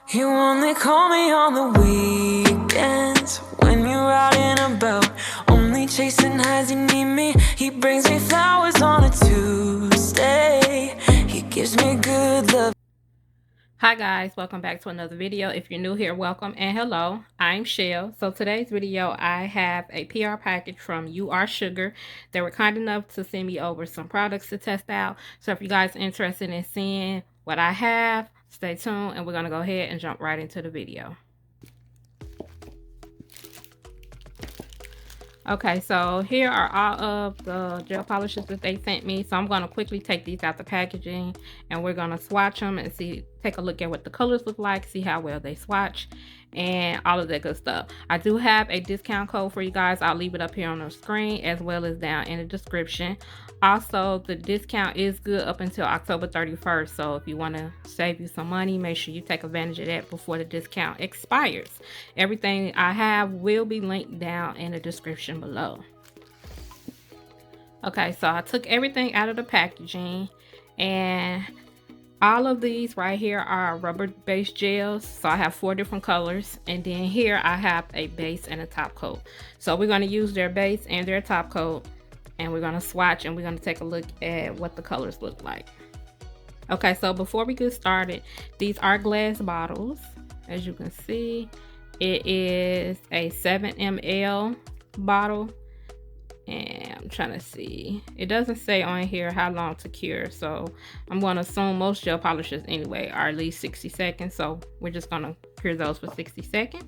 You only call me on the weekends when you're out and about, only chasing highs. You need me. He brings me flowers on a Tuesday. He gives me good love. Hi guys, welcome back to another video. If you're new here, welcome, and hello, I'm Shell. So today's video, I have a PR package from Sugar. They were kind enough to send me over some products to test out. So if you guys are interested in seeing what I have, stay tuned and we're going to go ahead and jump right into the video. Okay, so here are all of the gel polishes that they sent me. So I'm going to quickly take these out the packaging and we're going to swatch them and take a look at what the colors look like, see how well they swatch and all of that good stuff. I do have a discount code for you guys. I'll leave it up here on the screen as well as down in the description. Also, the discount is good up until October 31st. So if you want to save you some money, make sure you take advantage of that before the discount expires. Everything I have will be linked down in the description below. Okay, so I took everything out of the packaging and all of these right here are rubber based gels. So I have 4 different colors, and then here I have a base and a top coat. So we're going to use their base and their top coat, and we're going to swatch and we're going to take a look at what the colors look like. Okay, so before we get started, these are glass bottles. As you can see, it is a 7 ml bottle, and I'm trying to see, it doesn't say on here how long to cure, so I'm going to assume most gel polishes anyway are at least 60 seconds, so we're just going to cure those for 60 seconds.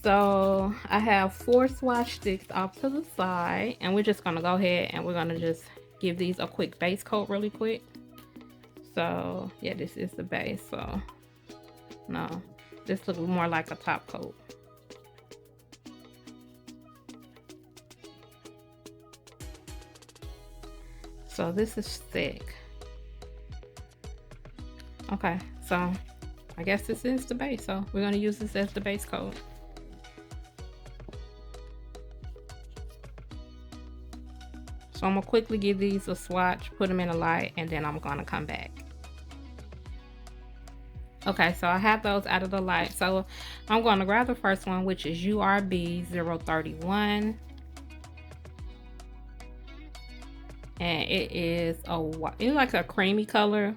So I have 4 swatch sticks off to the side, and we're just going to go ahead and we're going to just give these a quick base coat really quick. So yeah, this is the base, so no, this looks more like a top coat. So this is thick. Okay, so I guess this is the base, so we're going to use this as the base coat. So I'm going to quickly give these a swatch, put them in a light, and then I'm going to come back. Okay, so I have those out of the light. So I'm going to grab the first one, which is URB 031. And it is it's like a creamy color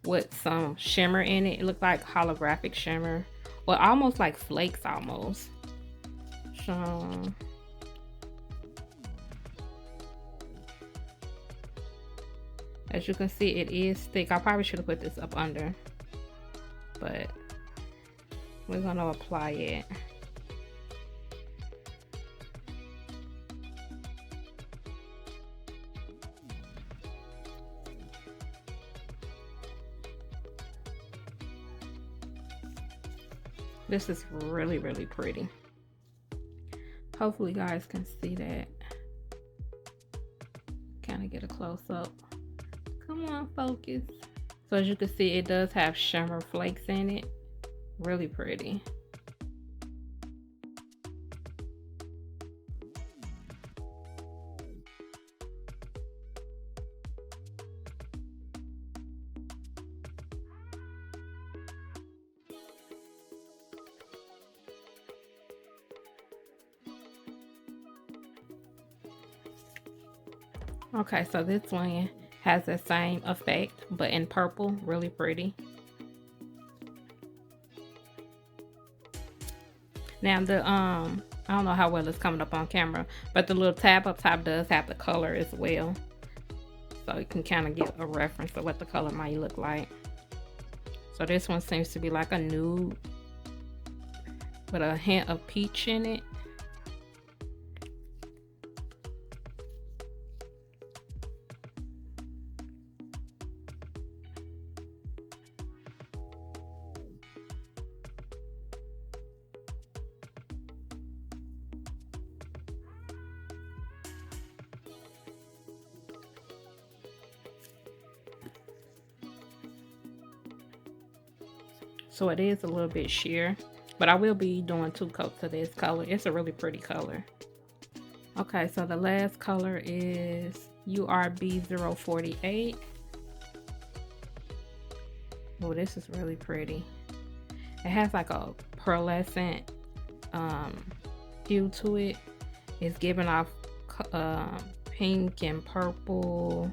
with some shimmer in it. It looks like holographic shimmer, or almost like flakes almost. So as you can see, it is thick. I probably should have put this up under, but we're gonna apply it. This is really, really pretty. Hopefully you guys can see that. Kind of get a close up. Come on, focus. So as you can see, it does have shimmer flakes in it. Really pretty. Okay, so this one has the same effect, but in purple. Really pretty. Now the I don't know how well it's coming up on camera, but the little tab up top does have the color as well, so you can kind of get a reference of what the color might look like. So this one seems to be like a nude with a hint of peach in it. So it is a little bit sheer, but I will be doing 2 coats of this color. It's a really pretty color. Okay, so the last color is URB 048. Oh, this is really pretty. It has like a pearlescent hue to it. It's giving off pink and purple.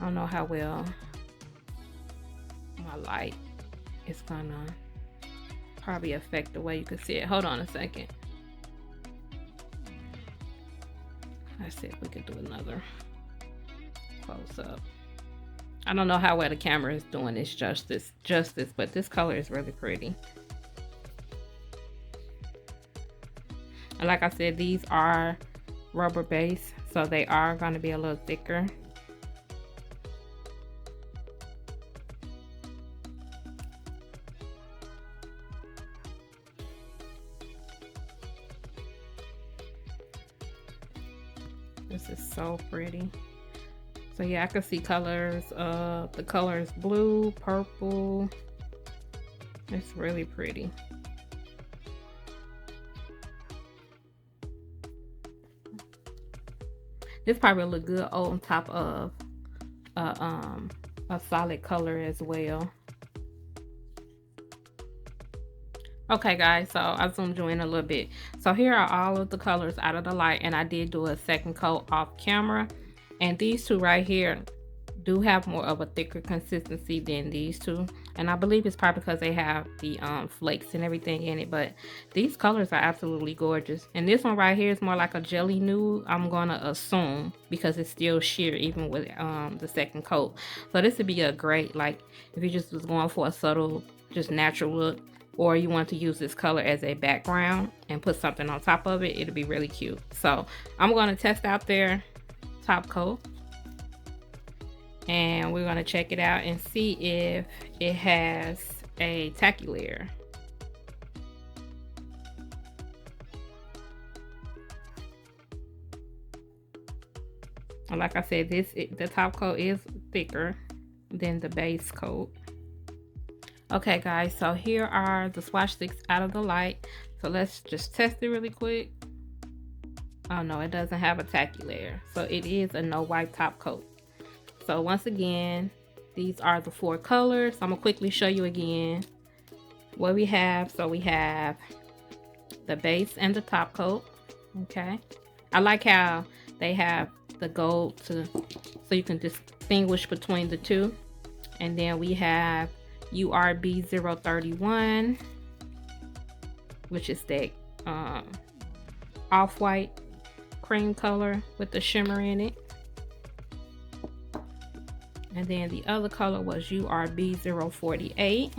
I don't know how well my light is gonna probably affect the way you can see it. Hold on a second. Let's see if we can do another close up. I don't know how well the camera is doing this justice, but this color is really pretty. And like I said, these are rubber base, so they are going to be a little thicker. This is so pretty. So yeah, I can see colors. The color is blue, purple. It's really pretty. This probably look good on top of a solid color as well. Okay guys, so I zoomed you in a little bit. So here are all of the colors out of the light, and I did do a second coat off camera. And these two right here do have more of a thicker consistency than these two. And I believe it's probably because they have the flakes and everything in it. But these colors are absolutely gorgeous. And this one right here is more like a jelly nude, I'm gonna assume, because it's still sheer even with the second coat. So this would be a great, like, if you just was going for a subtle, just natural look, or you want to use this color as a background and put something on top of it, it'll be really cute. So I'm gonna test out their top coat, and we're going to check it out and see if it has a tacky layer. And like I said, the top coat is thicker than the base coat. Okay guys, so here are the swatch sticks out of the light. So let's just test it really quick. Oh no, it doesn't have a tacky layer, so it is a no wipe top coat. So once again, these are the 4 colors. I'm gonna quickly show you again what we have. So we have the base and the top coat. Okay, I like how they have the gold so you can distinguish between the two. And then we have URB 031, which is that off-white cream color with the shimmer in it. And then the other color was URB 048,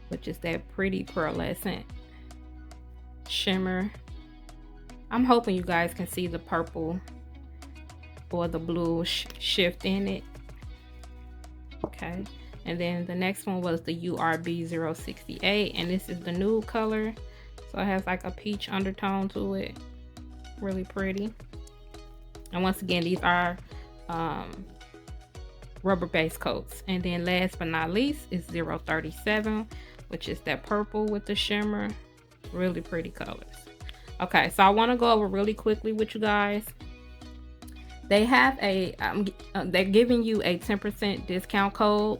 which is that pretty pearlescent shimmer. I'm hoping you guys can see the purple or the blue shift in it. Okay, and then the next one was the URB 068, and this is the nude color, so it has like a peach undertone to it. Really pretty. And once again, these are rubber base coats. And then last but not least is 037, which is that purple with the shimmer. Really pretty colors. Okay, so I want to go over really quickly with you guys. They have a they're giving you a 10% discount code,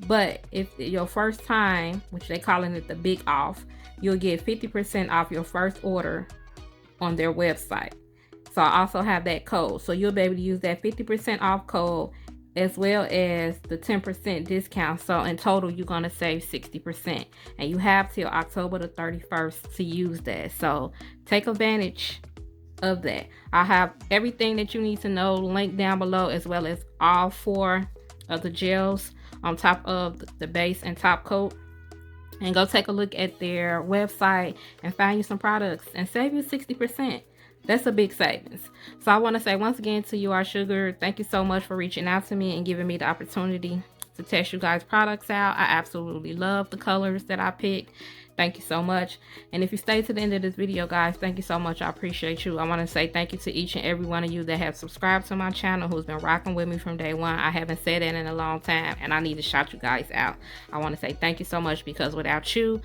but if your first time, which they calling it the big off, you'll get 50% off your first order on their website. So I also have that code, so you'll be able to use that 50% off code as well as the 10% discount. So in total, you're going to save 60%, and you have till October the 31st to use that. So take advantage of that. I have everything that you need to know linked down below, as well as all 4 of the gels on top of the base and top coat. And go take a look at their website and find you some products and save you 60%. That's a big savings. So I want to say once again to you, our sugar, thank you so much for reaching out to me and giving me the opportunity to test you guys' products out. I absolutely love the colors that I picked. Thank you so much. And if you stay to the end of this video, guys, thank you so much. I appreciate you. I want to say thank you to each and every one of you that have subscribed to my channel, who's been rocking with me from day one. I haven't said that in a long time, and I need to shout you guys out. I want to say thank you so much, because without you,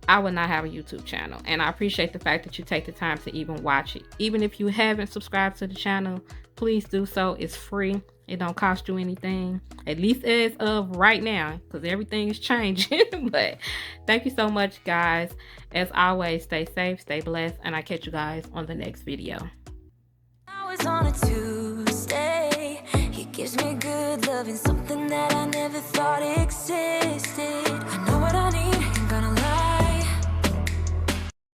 I would not have a YouTube channel. And I appreciate the fact that you take the time to even watch it. Even if you haven't subscribed to the channel, please do so. It's free. It don't cost you anything, at least as of right now, because everything is changing. But thank you so much, guys. As always, stay safe, stay blessed, and I'll catch you guys on the next video. I was on a Tuesday. He gives me good loving, something that I never thought existed.